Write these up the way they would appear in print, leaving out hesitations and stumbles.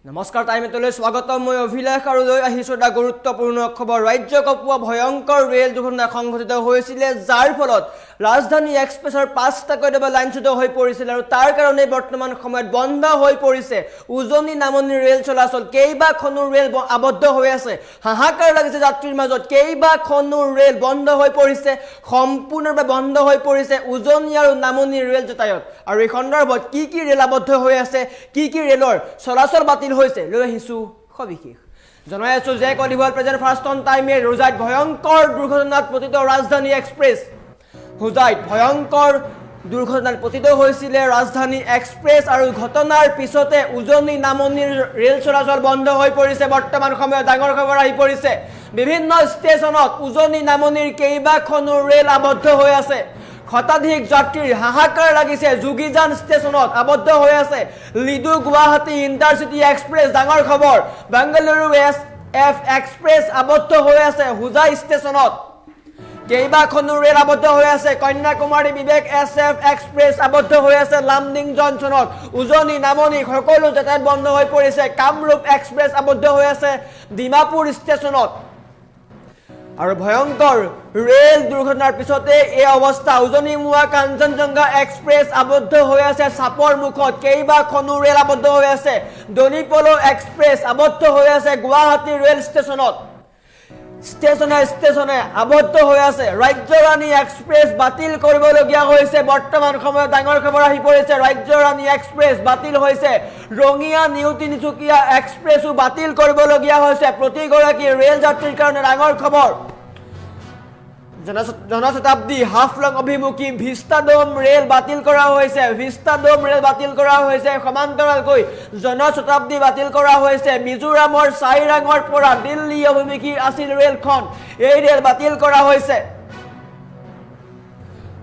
নমস্কাৰ টাইমেটলৈ স্বাগতম মই অভিলাষ আৰু লৈ আহিছো এটা গুৰুত্বপূৰ্ণ খবৰ ৰাজ্য কপুৱা ভয়ংকৰ ৰেল দুৰ্ঘটনা সংঘটিত হৈছিল যাৰ ফলত ৰাজধানী এক্সপ্ৰেছৰ ৫টাকৈ ডবা লাইনচ্যুত হৈ পৰিছিল আৰু তাৰ কাৰণে বৰ্তমান সময়ত বন্ধ হৈ পৰিছে উজনি নামনি ৰেল চলাচল কেইবাখনো ৰেল আবদ্ধ হৈ আছে হাহাকাৰ লাগিছে যাত্ৰীৰ মাজত কেইবাখনো ৰেল বন্ধ হৈ পৰিছে সম্পূৰ্ণৰূপে বন্ধ হৈ পৰিছে উজনি আৰু নামনি ৰেল যাতায়াত আৰু এই সন্দৰ্ভত কি ৰেল আবদ্ধ হৈ আছে কি ৰেলৰ চলাচল বাতিল হৈছে লৈ আহিছো সবিশেষ জনাই আছো যে কলিবল প্ৰেজেন্ট ফাৰ্ষ্ট অন টাইমে ৰোজাইত ভয়ংকৰ দুৰ্ঘটনাত পতিত ৰাজধানী এক্সপ্ৰেছ হুজাইত ভয়ংকৰ দুৰ্ঘটনাত পতিত হৈছিল ৰাজধানী এক্সপ্ৰেছ আৰু ঘটনাৰ পিছতে উজনি নামনিৰ ৰেল চলাচল বন্ধ হৈ পৰিছে বৰ্তমান সময়ত ডাঙৰ খবৰ আহি পৰিছে বিভিন্ন ষ্টেচনত উজনি নামনিৰ কেইবাখনো ৰেল আবদ্ধ হৈ আছে শতাধিক যাত্ৰীৰ হাহাকাৰ লাগিছে যোগীজান ষ্টেচনত আবদ্ধ হৈ আছে লিডু গুৱাহাটী ইণ্টাৰচিটি এক্সপ্ৰেছ ডাঙৰ খবৰ বেংগালুৰু SF এক্সপ্ৰেছ আবদ্ধ হৈ আছে হুজাই ষ্টেচনত কেইবাখনো ৰেল আবদ্ধ হৈ আছে কন্যাকুমাৰী বিবেক SF এক্সপ্ৰেছ আবদ্ধ হৈ আছে লামডিং জংচনত উজনি নামনি সকলো যাতায়াত বন্ধ হৈ পৰিছে কামৰূপ এক্সপ্ৰেছ আবদ্ধ হৈ আছে ডিমাপুৰ ষ্টেচনত আৰু ভয়ংকৰ ৰেল দুৰ্ঘটনাৰ পিছতে এই অৱস্থা উজনি মুৱা কাঞ্চনজংঘা এক্সপ্ৰেছ আবদ্ধ হৈ আছে চাপৰ মুখত কেইবাখনো ৰেল আবদ্ধ হৈ আছে দনিপলো এক্সপ্ৰেছ আবদ্ধ হৈ আছে গুৱাহাটী ৰেল ষ্টেচনত ষ্টেচনে আবদ্ধ হৈ আছে ৰাজ্যৰাণী এক্সপ্ৰেছ বাতিল কৰিবলগীয়া হৈছে বৰ্তমান সময়ত ডাঙৰ খবৰ আহি পৰিছে ৰাজ্যৰাণী এক্সপ্ৰেছ বাতিল হৈছে ৰঙিয়া নিউ তিনিচুকীয়া এক্সপ্ৰেছো বাতিল কৰিবলগীয়া হৈছে প্ৰতিগৰাকী ৰেল যাত্ৰীৰ কাৰণে ডাঙৰ খবৰ জনশতাব্দী হাফলং অভিমুখী ভিষ্টাডোম ৰেল বাতিল কৰা হৈছে সমান্তৰালকৈ জনশতাব্দী বাতিল কৰা হৈছে মিজোৰামৰ চাইৰাঙৰ পৰা দিল্লী অভিমুখী আছিল ৰেলখন এই ৰেল বাতিল কৰা হৈছে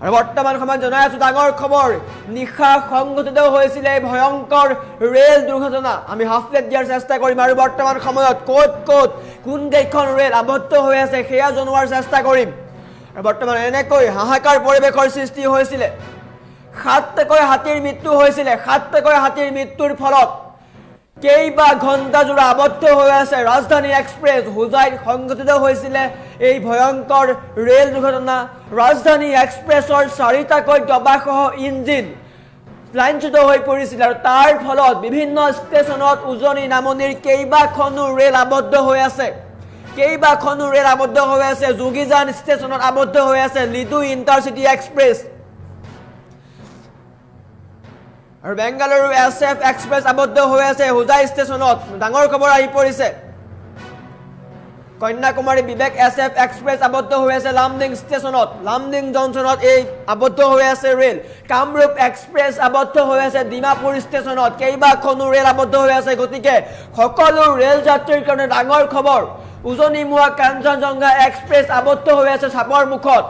আৰু বৰ্তমান সময়ত জনাই আছো ডাঙৰ খবৰ নিশা সংঘটিত হৈছিল এই ভয়ংকৰ ৰেল দুৰ্ঘটনা আমি হাফলেট দিয়াৰ চেষ্টা কৰিম আৰু বৰ্তমান সময়ত ক'ত কোন কেইখন ৰেল আবদ্ধ হৈ আছে সেয়া জনোৱাৰ চেষ্টা কৰিম বৰ্তমান এনেকৈ হাহাকাৰ পৰিৱেশৰ সৃষ্টি হৈছিল ৭টাকৈ হাতীৰ মৃত্যু হৈছিল ৭টাকৈ হাতীৰ মৃত্যুৰ ফলত কেইবা ঘণ্টা জোৰা আবদ্ধ হৈ আছে ৰাজধানী এক্সপ্ৰেছ হুজাইত সংঘটিত হৈছিল এই ভয়ংকৰ ৰেল দুৰ্ঘটনা ৰাজধানী এক্সপ্ৰেছৰ ৪টাকৈ ডবাসহ ইঞ্জিন লাইনচ্যুত হৈ পৰিছিল আৰু তাৰ ফলত বিভিন্ন ষ্টেচনত উজনি নামনিৰ কেইবাখনো ৰেল আবদ্ধ হৈ আছে যোগীজান ষ্টেচনত আবদ্ধ হৈ আছে লিডু ইণ্টাৰচিটি এক্সপ্ৰেছ আৰু বেংগালুৰু SF এক্সপ্ৰেছ আবদ্ধ হৈ আছে হুজাই ষ্টেচনত ডাঙৰ খবৰ আহি পৰিছে কন্যাকুমাৰী বিবেক SF এক্সপ্ৰেছ আবদ্ধ হৈ আছে লামডিং ষ্টেচনত লামডিং জংচনত এই আবদ্ধ হৈ আছে ৰেল কামৰূপ এক্সপ্ৰেছ আবদ্ধ হৈ আছে ডিমাপুৰ ষ্টেচনত কেইবাখনো ৰেল আবদ্ধ হৈ আছে গতিকে সকলো ৰেল যাত্ৰীৰ কাৰণে ডাঙৰ খবৰ উজনি মুৱা কাঞ্চনজংঘা এক্সপ্ৰেছ আবদ্ধ হৈ আছে চাপৰ মুখত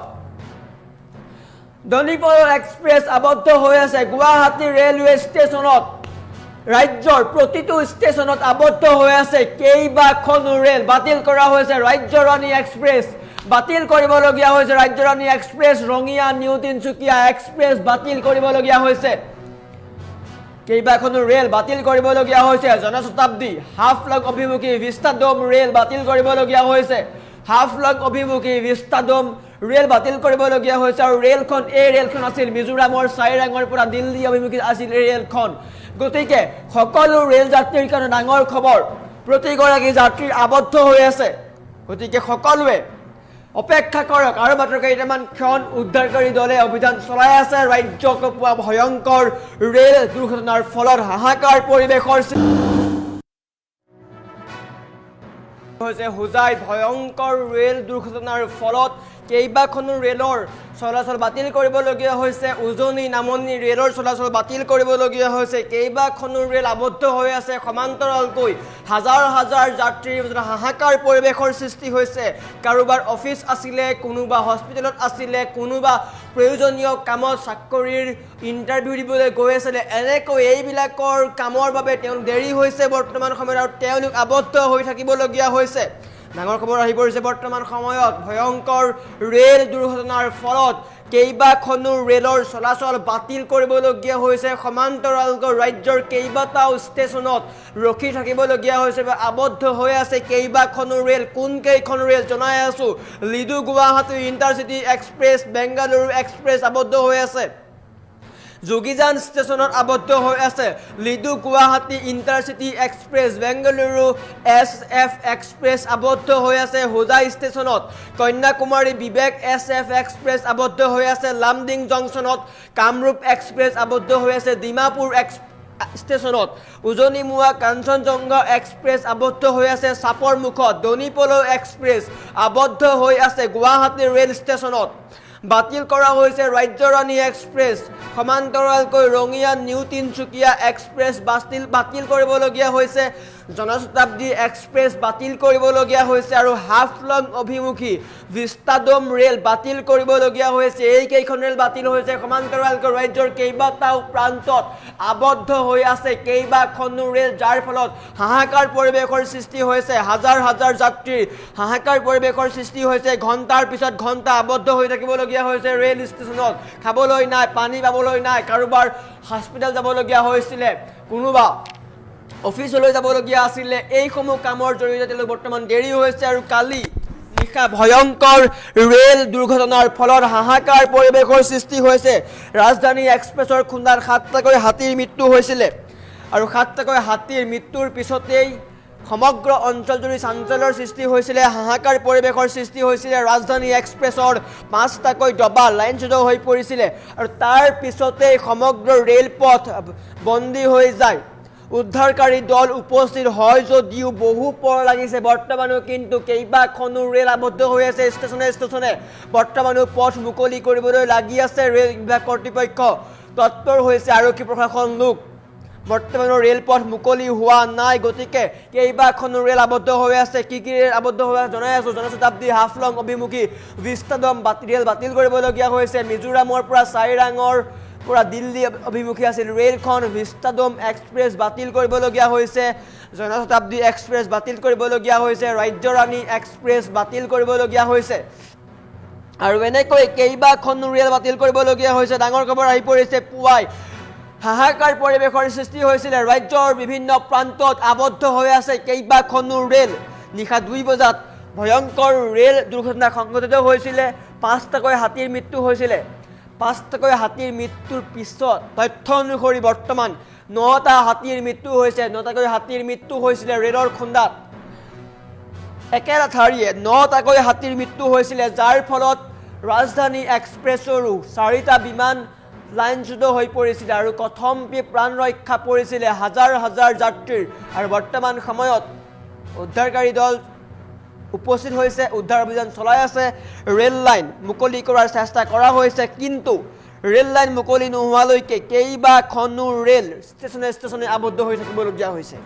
দনিপলো এক্সপ্ৰেছ আবদ্ধ হৈ আছে গুৱাহাটী ৰেলৱে ষ্টেচনত ৰাজ্যৰ প্ৰতিটো ষ্টেচনত আবদ্ধ হৈ আছে কেইবাখনো ৰেল বাতিল কৰা হৈছে ৰাজ্যৰাণী এক্সপ্ৰেছ বাতিল কৰিবলগীয়া হৈছে Rajyarani express Rangiya new Tinsukia express বাতিল কৰিবলগীয়া হৈছে কেইবাখনো ৰেল বাতিল কৰিবলগীয়া হৈছে জনশতাব্দী হাফলং অভিমুখী ভিষ্টাডোম ৰেল বাতিল কৰিবলগীয়া হৈছে আৰু এই ৰেলখন আছিল মিজোৰামৰ চাইৰাঙৰ পৰা দিল্লী অভিমুখী আছিল এই ৰেলখন গতিকে সকলো ৰেল যাত্ৰীৰ কাৰণে ডাঙৰ খবৰ প্ৰতিগৰাকী যাত্ৰীৰ আবদ্ধ হৈ আছে গতিকে সকলোৱে অপেক্ষা কৰক আৰু মাত্ৰ কেইটামান ক্ষণ উদ্ধাৰকাৰী দলে অভিযান চলাই আছে ৰাজ্য কপুৱা ভয়ংকৰ ৰেল দুৰ্ঘটনাৰ ফলত হাহাকাৰ পৰিৱেশৰ হৈছে হুজাইত ভয়ংকৰ ৰেল দুৰ্ঘটনাৰ ফলত কেইবাখনো ৰেলৰ চলাচল বাতিল কৰিবলগীয়া হৈছে উজনি নামনি ৰেলৰ চলাচল বাতিল কৰিবলগীয়া হৈছে কেইবাখনো ৰেল আবদ্ধ হৈ আছে সমান্তৰালকৈ হাজাৰ যাত্ৰীৰ মাজত হাহাকাৰ পৰিৱেশৰ সৃষ্টি হৈছে কাৰোবাৰ অফিচ আছিলে কোনোবা হস্পিটেলত আছিলে কোনোবা প্ৰয়োজনীয় কামত চাকৰিৰ ইণ্টাৰভিউ দিবলৈ গৈ আছিলে এনেকৈ এইবিলাকৰ কামৰ বাবে তেওঁলোক দেৰি হৈছে বৰ্তমান সময়ত আৰু তেওঁলোক আবদ্ধ হৈ থাকিবলগীয়া হৈছে ডাঙৰ খবৰ আহি পৰিছে বৰ্তমান সময়ত ভয়ংকৰ ৰেল দুৰ্ঘটনাৰ ফলত কেইবাখনো ৰেলৰ চলাচল বাতিল কৰিবলগীয়া হৈছে সমান্তৰালকৈ ৰাজ্যৰ কেইবাটাও ষ্টেচনত ৰখি থাকিবলগীয়া হৈছে আবদ্ধ হৈ আছে কেইবাখনো ৰেল কোন কেইখন ৰেল জনাই আছো Ledo Guwahati intercity express Bengaluru express আবদ্ধ হৈ আছে যোগীজান ষ্টেচনত আবদ্ধ হৈ আছে Ledo Guwahati intercity express Bengaluru SF express আবদ্ধ হৈ আছে হোজাই ষ্টেচনত কন্যাকুমাৰী বিবেক SF এক্সপ্ৰেছ আবদ্ধ হৈ আছে লামডিং জংচনত কামৰূপ এক্সপ্ৰেছ আবদ্ধ হৈ আছে ডিমাপুৰ ষ্টেচনত উজনিমুৱা কাঞ্চনজংঘা এক্সপ্ৰেছ আবদ্ধ হৈ আছে চাপৰ মুখত দনিপলো এক্সপ্ৰেছ আবদ্ধ হৈ আছে গুৱাহাটী ৰেল ষ্টেচনত বাতিল কৰা হৈছে ৰাজ্যৰাণী এক্সপ্ৰেছ সমান্তৰালকৈ ৰঙিয়া নিউ তিনচুকীয়া এক্সপ্ৰেছ বাতিল কৰিবলগীয়া হৈছে জনশতাব্দী এক্সপ্ৰেছ বাতিল কৰিবলগীয়া হৈছে আৰু হাফলং অভিমুখী ভিষ্টাডোম ৰেল বাতিল কৰিবলগীয়া হৈছে এই কেইখন ৰেল বাতিল হৈছে সমান্তৰালকৈ ৰাজ্যৰ কেইবাটাও প্ৰান্তত আবদ্ধ হৈ আছে কেইবাখনো ৰেল যাৰ ফলত হাহাকাৰ পৰিৱেশৰ সৃষ্টি হৈছে হাজাৰ হাজাৰ যাত্ৰীৰ হাহাকাৰ পৰিৱেশৰ সৃষ্টি হৈছে ঘণ্টাৰ পিছত ঘণ্টা আবদ্ধ হৈ থাকিবলগীয়া হৈছে ৰেল ষ্টেচনত খাবলৈ নাই পানী পাবলৈ নাই কাৰোবাৰ হস্পিটেল যাবলগীয়া হৈছিলে কোনোবা অফিচলৈ যাবলগীয়া আছিলে এইসমূহ কামৰ জৰিয়তে তেওঁলোক বৰ্তমান দেৰি হৈছে আৰু কালি নিশা ভয়ংকৰ ৰেল দুৰ্ঘটনাৰ ফলত হাহাকাৰ পৰিৱেশৰ সৃষ্টি হৈছে ৰাজধানী এক্সপ্ৰেছৰ খুন্দাত 7টাকৈ হাতীৰ মৃত্যু হৈছিলে আৰু 7টাকৈ হাতীৰ মৃত্যুৰ পিছতেই সমগ্ৰ অঞ্চলজুৰি চাঞ্চল্যৰ সৃষ্টি হৈছিলে হাহাকাৰ পৰিৱেশৰ সৃষ্টি হৈছিলে ৰাজধানী এক্সপ্ৰেছৰ 5টাকৈ ডবা লাইনচ্যুত হৈ পৰিছিলে আৰু তাৰ পিছতেই সমগ্ৰ ৰেলপথ বন্দী হৈ যায় উদ্ধাৰকাৰী দল উপস্থিত হয় যদিও বহু পৰ লাগিছে বৰ্তমানো কিন্তু কেইবাখনো ৰেল আবদ্ধ হৈ আছে ষ্টেচনে বৰ্তমানো পথ মুকলি কৰিবলৈ লাগি আছে ৰেল বিভাগ কৰ্তৃপক্ষ তৎপৰ হৈছে আৰক্ষী প্ৰশাসন লোক বৰ্তমানৰ ৰেলপথ মুকলি হোৱা নাই গতিকে কেইবাখনো ৰেল আবদ্ধ হৈ আছে কি ৰেল আবদ্ধ হৈ আছে জনাই আছো জনশতাব্দী হাফলং অভিমুখী ভিষ্টাডোম ৰেল বাতিল কৰিবলগীয়া হৈছে মিজোৰামৰ পৰা চাইৰাঙৰ পুৰা দিল্লী অভিমুখী আছিল ৰেলখন ভিষ্টাডোম এক্সপ্ৰেছ বাতিল কৰিবলগীয়া হৈছে জনশতাব্দী এক্সপ্ৰেছ বাতিল কৰিবলগীয়া হৈছে ৰাজ্যৰাণী এক্সপ্ৰেছ বাতিল কৰিবলগীয়া হৈছে আৰু এনেকৈ কেইবাখনো ৰেল বাতিল কৰিবলগীয়া হৈছে ডাঙৰ খবৰ আহি পৰিছে পুৱাই হাহাকাৰ পৰিৱেশৰ সৃষ্টি হৈছিলে ৰাজ্যৰ বিভিন্ন প্ৰান্তত আবদ্ধ হৈ আছে কেইবাখনো ৰেল নিশা 2 বজাত ভয়ংকৰ ৰেল দুৰ্ঘটনা সংঘটিত হৈছিলে 5টাকৈ হাতীৰ মৃত্যু হৈছিলে 5টাকৈ হাতীৰ মৃত্যুৰ পিছত তথ্য অনুসৰি বৰ্তমান 9টা হাতীৰ মৃত্যু হৈছে 9টাকৈ হাতীৰ মৃত্যু হৈছিলে ৰেলৰ খুন্দাত একেৰাথাৰিয়ে 9টাকৈ হাতীৰ মৃত্যু হৈছিলে যাৰ ফলত ৰাজধানী এক্সপ্ৰেছৰো 4টা বিমান লাইনচ্যুত হৈ পৰিছিলে আৰু কথমপি প্ৰাণ ৰক্ষা পৰিছিলে হাজাৰ হাজাৰ যাত্ৰীৰ আৰু বৰ্তমান সময়ত উদ্ধাৰকাৰী দল উপস্থিত হৈছে উদ্ধাৰ অভিযান চলাই আছে ৰেল লাইন মুকলি কৰাৰ চেষ্টা কৰা হৈছে কিন্তু ৰেল লাইন মুকলি নোহোৱালৈকে কেইবাখনো ৰেল ষ্টেচনে আবদ্ধ হৈ থাকিবলগীয়া হৈছে